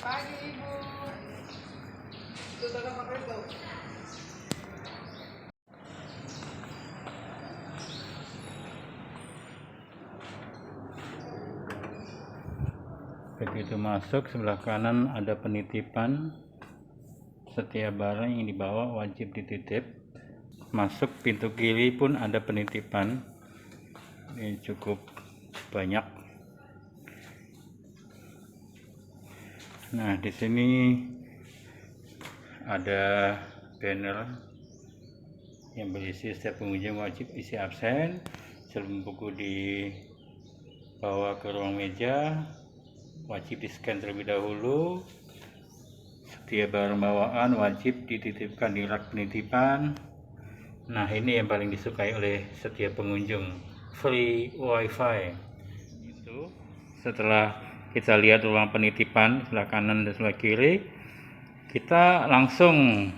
pagi, Ibu. Itu dalam apa itu? Begitu masuk, sebelah kanan ada penitipan. Setiap barang yang dibawa wajib dititip. Masuk pintu kiri pun ada penitipan. Ini cukup banyak. Nah, di sini ada banner yang berisi setiap pengunjung wajib isi absen. Sebelum buku dibawa ke ruang meja, wajib di-scan terlebih dahulu. Setiap barang bawaan wajib dititipkan di rak penitipan. Nah, ini yang paling disukai oleh setiap pengunjung, free wifi. Itu setelah kita lihat ruang penitipan sebelah kanan dan sebelah kiri, kita langsung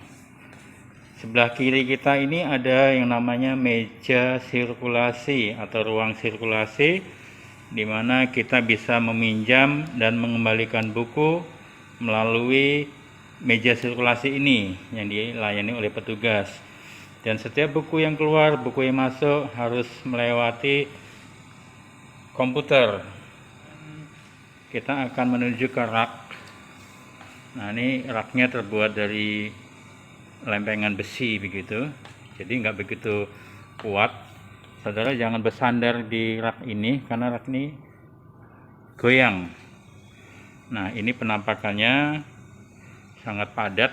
sebelah kiri kita ini ada yang namanya meja sirkulasi atau ruang sirkulasi, di mana kita bisa meminjam dan mengembalikan buku melalui meja sirkulasi ini yang dilayani oleh petugas. Dan setiap buku yang keluar, buku yang masuk harus melewati komputer. Kita akan menuju ke rak. Nah, ini raknya terbuat dari lempengan besi begitu, jadi nggak begitu kuat. Saudara jangan bersandar di rak ini karena rak ini goyang. Nah, ini penampakannya sangat padat.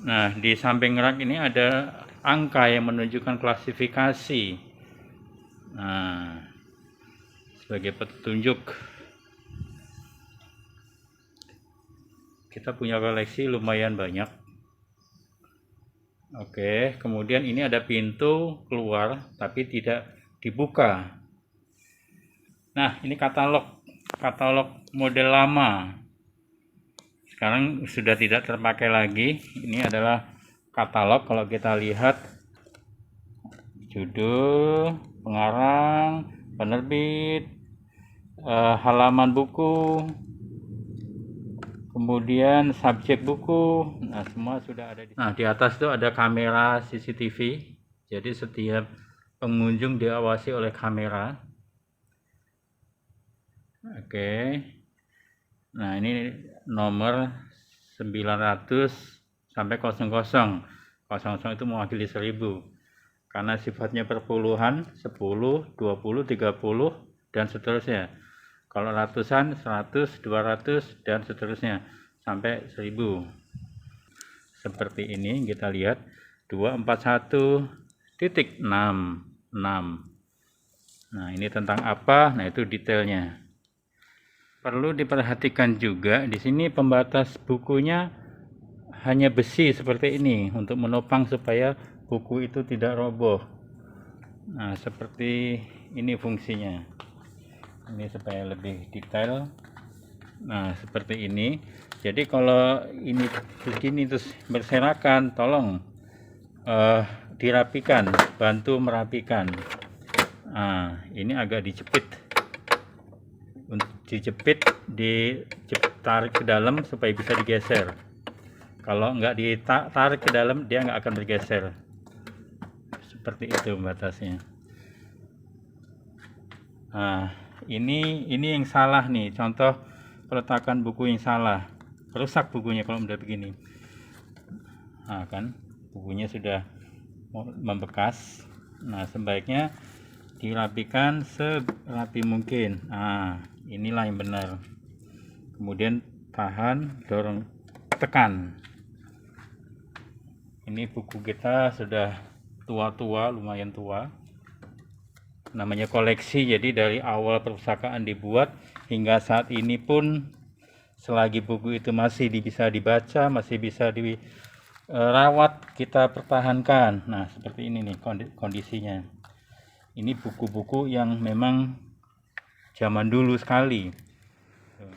Nah, di samping rak ini ada angka yang menunjukkan klasifikasi. Nah, sebagai petunjuk kita punya koleksi lumayan banyak. Oke, kemudian ini ada pintu keluar tapi tidak dibuka. Nah, ini katalog model lama. Sekarang sudah tidak terpakai lagi. Ini adalah katalog. Kalau kita lihat judul, pengarang, penerbit, halaman buku, kemudian subjek buku. Nah, semua sudah ada. Nah, di atas itu ada kamera CCTV. Jadi setiap pengunjung diawasi oleh kamera. Oke. Nah, ini nomor 900 sampai 00. 00 itu mewakili 1000. Karena sifatnya perpuluhan, 10, 20, 30 dan seterusnya. Kalau ratusan, 100, 200 dan seterusnya sampai 1000. Seperti ini kita lihat 241.66. Nah, ini tentang apa? Nah, itu detailnya. Perlu diperhatikan juga di sini pembatas bukunya hanya besi seperti ini untuk menopang supaya buku itu tidak roboh. Nah, seperti ini fungsinya. Ini supaya lebih detail. Nah, seperti ini. Jadi kalau ini begini terus berserakan, tolong dirapikan, bantu merapikan. Nah, ini agak dijepit. Ditarik ke dalam supaya bisa digeser. Kalau nggak ditarik ke dalam, dia nggak akan bergeser. Seperti itu batasnya. Nah, ini yang salah nih. Contoh peletakan buku yang salah, rusak bukunya kalau udah begini. Nah, kan bukunya sudah membekas. Nah, sebaiknya dirapikan serapi mungkin. Nah, inilah yang benar. Kemudian tahan, dorong, tekan. Ini buku kita sudah tua-tua, lumayan tua. Namanya koleksi, jadi dari awal perpustakaan dibuat hingga saat ini pun selagi buku itu masih bisa dibaca, masih bisa dirawat, kita pertahankan. Nah, seperti ini nih kondisinya. Ini buku-buku yang memang zaman dulu sekali.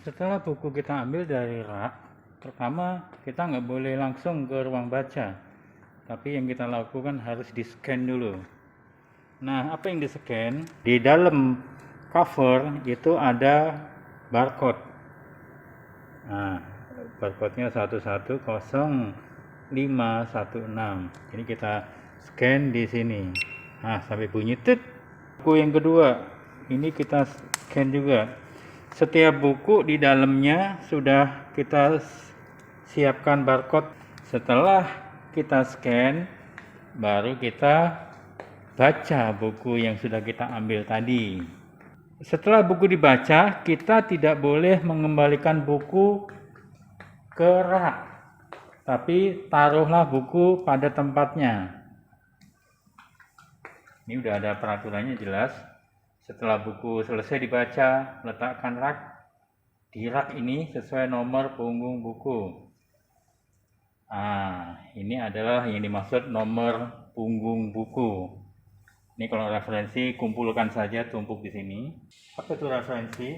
Setelah buku kita ambil dari rak, pertama kita nggak boleh langsung ke ruang baca, tapi yang kita lakukan harus di-scan dulu. Nah, apa yang di-scan? Di dalam cover itu ada barcode. Nah, barcode-nya 110516. Ini kita scan di sini. Nah, sampai bunyi tit. Buku yang kedua, ini kita scan juga. Setiap buku di dalamnya sudah kita siapkan barcode. Setelah kita scan, baru kita baca buku yang sudah kita ambil tadi. Setelah buku dibaca, kita tidak boleh mengembalikan buku ke rak, tapi taruhlah buku pada tempatnya. Ini udah ada peraturannya jelas. Setelah buku selesai dibaca, letakkan di rak ini sesuai nomor punggung buku. Ini adalah yang dimaksud nomor punggung buku. Ini kalau referensi, kumpulkan saja, tumpuk di sini. Apa itu referensi?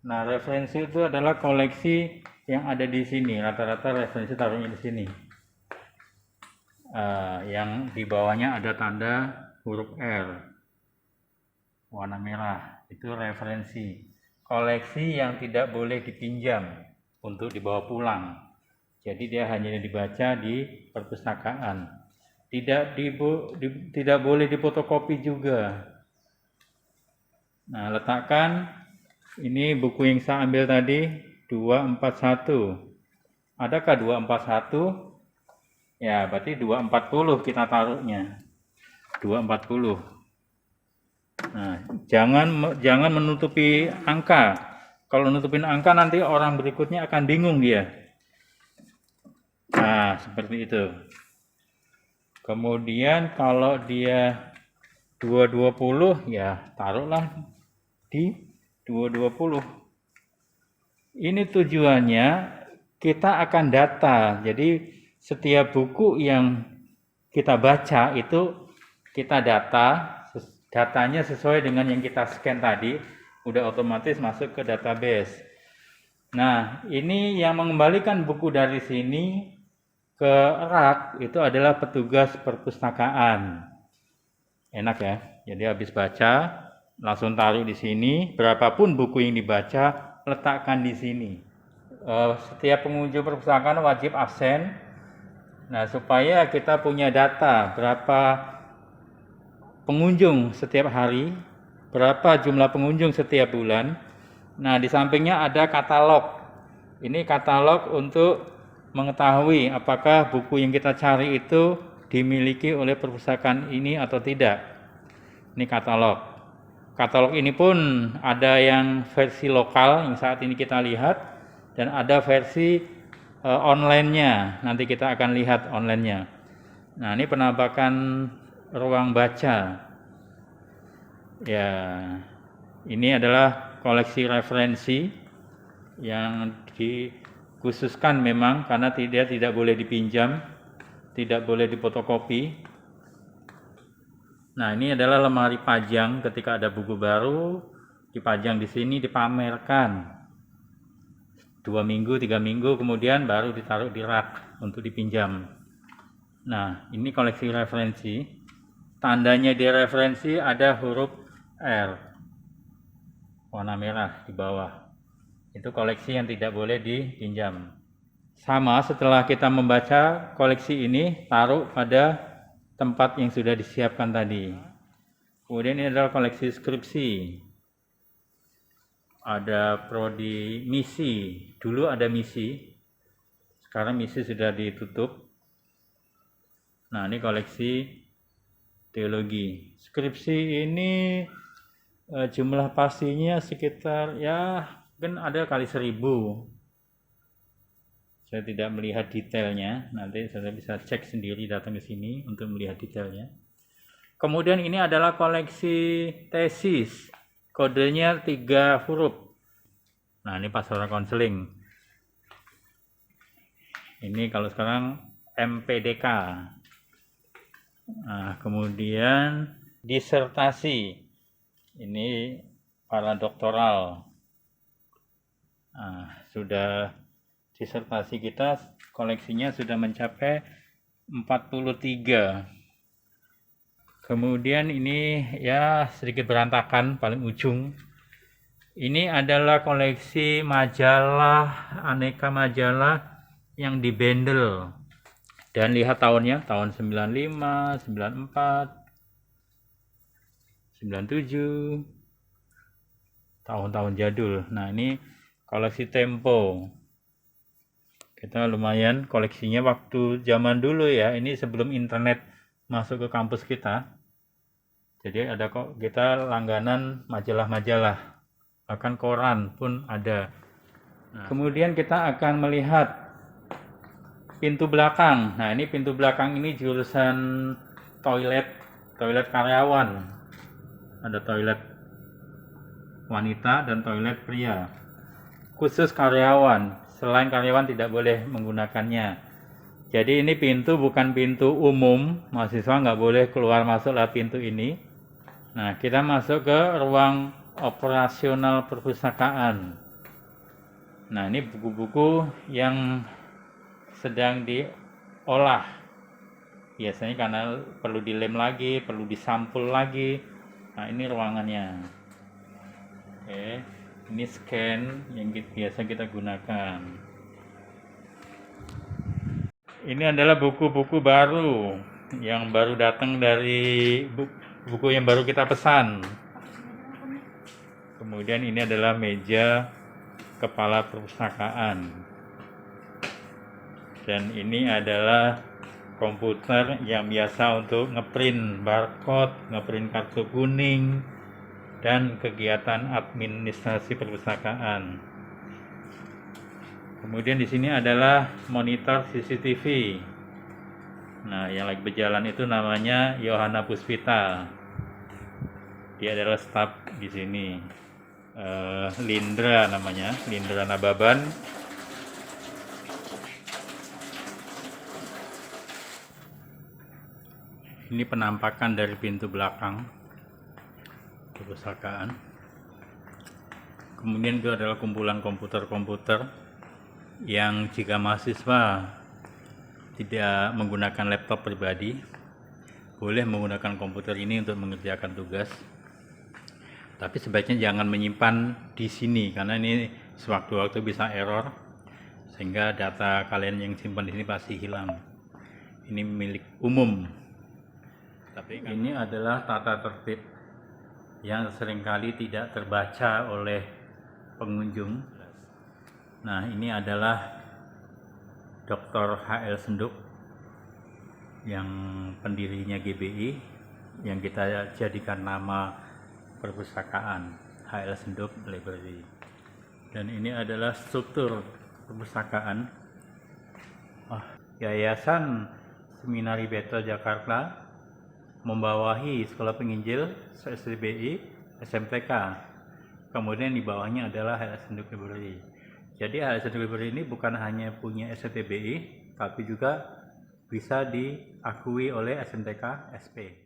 Nah, referensi itu adalah koleksi yang ada di sini. Rata-rata referensi taruhnya di sini. Yang di bawahnya ada tanda huruf R, warna merah. Itu referensi. Koleksi yang tidak boleh dipinjam untuk dibawa pulang. Jadi dia hanya dibaca di perpustakaan. Tidak boleh difotokopi juga. Nah, letakkan ini buku yang saya ambil tadi 241. Adakah 241? Ya, berarti 240 kita taruhnya. 240. Nah, jangan menutupi angka. Kalau nutupin angka nanti orang berikutnya akan bingung dia. Nah, seperti itu. Kemudian kalau dia 220, ya taruhlah di 220. Ini tujuannya kita akan data. Jadi setiap buku yang kita baca itu kita datanya sesuai dengan yang kita scan tadi, udah otomatis masuk ke database. Nah, ini yang mengembalikan buku dari sini ke rak itu adalah petugas perpustakaan. Enak ya. Jadi habis baca langsung taruh di sini. Berapapun buku yang dibaca, letakkan di sini. Setiap pengunjung perpustakaan wajib absen. Nah, supaya kita punya data berapa pengunjung setiap hari, berapa jumlah pengunjung setiap bulan. Nah, di sampingnya ada katalog. Ini katalog untuk mengetahui apakah buku yang kita cari itu dimiliki oleh perpustakaan ini atau tidak. Ini katalog. Katalog ini pun ada yang versi lokal yang saat ini kita lihat, dan ada versi online-nya. Nanti kita akan lihat online-nya. Nah, ini penampakan ruang baca. Ya, ini adalah koleksi referensi yang dikhususkan memang karena tidak boleh dipinjam, tidak boleh difotokopi. Nah, ini adalah lemari pajang. Ketika ada buku baru dipajang di sini, dipamerkan 2 minggu, 3 minggu, kemudian baru ditaruh di rak untuk dipinjam. Nah, ini koleksi referensi. Tandanya di referensi ada huruf R, warna merah di bawah. Itu koleksi yang tidak boleh dipinjam. Sama, setelah kita membaca koleksi ini, taruh pada tempat yang sudah disiapkan tadi. Kemudian ini adalah koleksi skripsi. Ada prodi misi. Dulu ada misi, sekarang misi sudah ditutup. Nah, ini koleksi teologi. Skripsi ini jumlah pastinya sekitar mungkin ada kali 1000. Saya tidak melihat detailnya, nanti saya bisa cek sendiri, datang ke sini untuk melihat detailnya. Kemudian ini adalah koleksi tesis, kodenya 3 huruf. Nah, ini pastoral counseling. Ini kalau sekarang MPDK. Nah, kemudian disertasi. Ini para doktoral. Nah, sudah disertasi kita koleksinya sudah mencapai 43. Kemudian ini ya sedikit berantakan paling ujung. Ini adalah koleksi majalah, aneka majalah yang dibendel. Dan lihat tahunnya, tahun 95, 94, 97, tahun-tahun jadul. Nah, ini koleksi Tempo. Kita lumayan koleksinya waktu zaman dulu ya. Ini sebelum internet masuk ke kampus kita. Jadi ada kok kita langganan majalah-majalah. Bahkan koran pun ada. Nah, kemudian kita akan melihat pintu belakang. Nah, ini pintu belakang ini jurusan toilet karyawan. Ada toilet wanita dan toilet pria. Khusus karyawan. Selain karyawan tidak boleh menggunakannya. Jadi ini pintu bukan pintu umum. Mahasiswa nggak boleh keluar masuk lewat pintu ini. Nah, kita masuk ke ruang operasional perpustakaan. Nah, ini buku-buku yang sedang diolah. Biasanya karena perlu dilem lagi, perlu disampul lagi. Nah, ini ruangannya. Oke, ini scan yang biasa kita gunakan. Ini adalah buku-buku baru yang baru datang dari buku yang baru kita pesan. Kemudian ini adalah meja kepala perpustakaan. Dan ini adalah komputer yang biasa untuk ngeprint barcode, ngeprint kartu kuning, dan kegiatan administrasi perpustakaan. Kemudian di sini adalah monitor CCTV. Nah, yang lagi berjalan itu namanya Yohana Puspita. Dia adalah staf di sini. Lindra namanya, Lindra Nababan. Ini penampakan dari pintu belakang perpustakaan. Kemudian itu adalah kumpulan komputer-komputer yang jika mahasiswa tidak menggunakan laptop pribadi, boleh menggunakan komputer ini untuk mengerjakan tugas. Tapi sebaiknya jangan menyimpan di sini karena ini sewaktu-waktu bisa error sehingga data kalian yang simpan di sini pasti hilang. Ini milik umum. Tapi ini adalah tata tertib yang seringkali tidak terbaca oleh pengunjung. Nah, ini adalah Dr. H.L. Senduk yang pendirinya GBI yang kita jadikan nama perpustakaan, H.L. Senduk Library. Dan ini adalah struktur perpustakaan Yayasan Seminari Betel Jakarta membawahi Sekolah Penginjil, SDBI, SMTK. Kemudian di bawahnya adalah H.L. Senduk Library. Jadi H.L. Senduk Library ini bukan hanya punya STBI, tapi juga bisa diakui oleh SMTK SP.